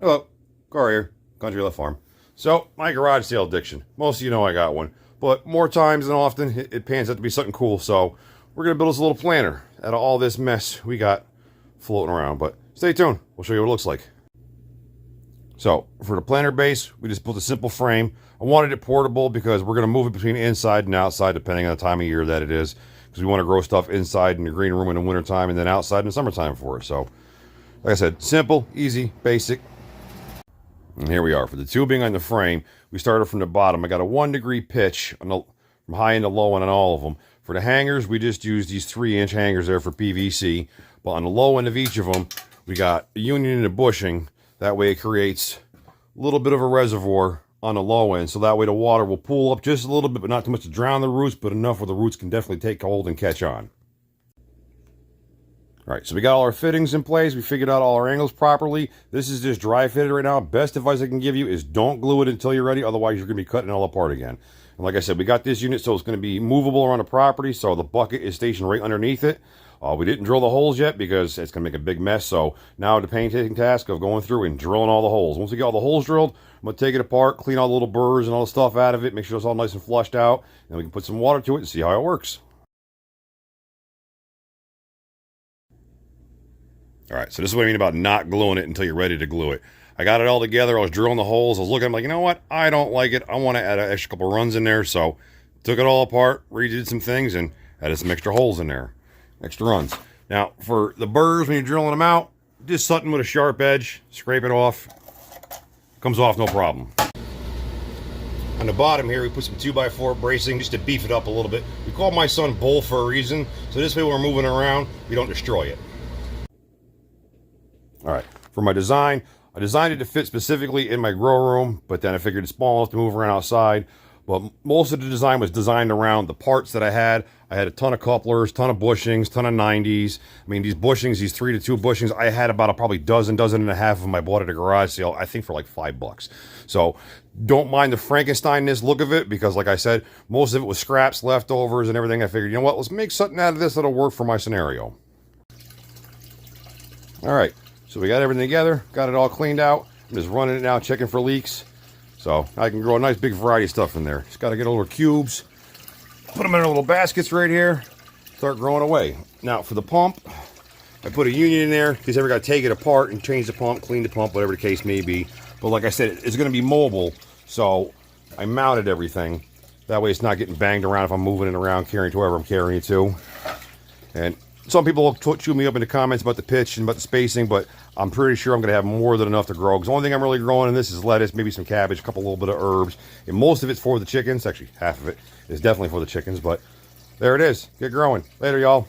Hello, Corey here, Country Left Farm. So, my garage sale addiction. Most of you know I got one, but more times than often, it pans out to be something cool. So, we're going to build us a little planter out of all this mess we got floating around. But stay tuned, we'll show you what it looks like. So, for the planter base, we just built a simple frame. I wanted it portable because we're going to move it between inside and outside depending on the time of year that it is. Because we want to grow stuff inside in the green room in the wintertime and then outside in the summertime for it. So, like I said, simple, easy, basic. And here we are. For the tubing on the frame, we started from the bottom. I got a 1 degree pitch from high end to low end on all of them. For the hangers, we just used these 3-inch hangers there for PVC. But on the low end of each of them, we got a union and a bushing. That way it creates a little bit of a reservoir on the low end. So that way the water will pool up just a little bit, but not too much to drown the roots, but enough where the roots can definitely take hold and catch on. All right, so we got all our fittings in place. We figured out all our angles properly. This is just dry fitted right now. Best advice I can give you is don't glue it until you're ready. Otherwise, you're going to be cutting it all apart again. And like I said, we got this unit, so it's going to be movable around the property. So the bucket is stationed right underneath it. We didn't drill the holes yet because it's going to make a big mess. So now the painstaking task of going through and drilling all the holes. Once we get all the holes drilled, I'm going to take it apart, clean all the little burrs and all the stuff out of it, make sure it's all nice and flushed out. And we can put some water to it and see how it works. All right, so this is what I mean about not gluing it until you're ready to glue it. I got it all together. I was drilling the holes. I was looking, I'm like, you know what? I don't like it. I want to add an extra couple runs in there. So took it all apart, redid some things, and added some extra holes in there. Extra runs. Now, for the burrs, when you're drilling them out, just something with a sharp edge. Scrape it off. Comes off no problem. On the bottom here, we put some 2x4 bracing just to beef it up a little bit. We call my son Bull for a reason. So this way when we're moving around, we don't destroy it. All right, for my design, I designed it to fit specifically in my grow room, but then I figured it's small enough to move around outside. But most of the design was designed around the parts that I had. I had a ton of couplers, ton of bushings, ton of 90s. I mean, these bushings, these 3 to 2 bushings, I had about probably dozen and a half of them I bought at a garage sale, I think for like $5. So don't mind the Frankenstein-ness look of it, because like I said, most of it was scraps, leftovers, and everything. I figured, you know what, let's make something out of this that'll work for my scenario. All right. So we got everything together, got it all cleaned out. I'm just running it now, checking for leaks. So I can grow a nice big variety of stuff in there. Just got to get a little cubes, put them in our little baskets right here, start growing away. Now for the pump, I put a union in there because I ever got to take it apart and change the pump, clean the pump, whatever the case may be. But like I said, it's going to be mobile, so I mounted everything. That way it's not getting banged around if I'm moving it around, carrying it to wherever I'm carrying it to. And some people will chew me up in the comments about the pitch and about the spacing, but I'm pretty sure I'm going to have more than enough to grow. Because the only thing I'm really growing in this is lettuce, maybe some cabbage, a couple little bit of herbs. And most of it's for the chickens. Actually, half of it is definitely for the chickens, but there it is. Get growing. Later, y'all.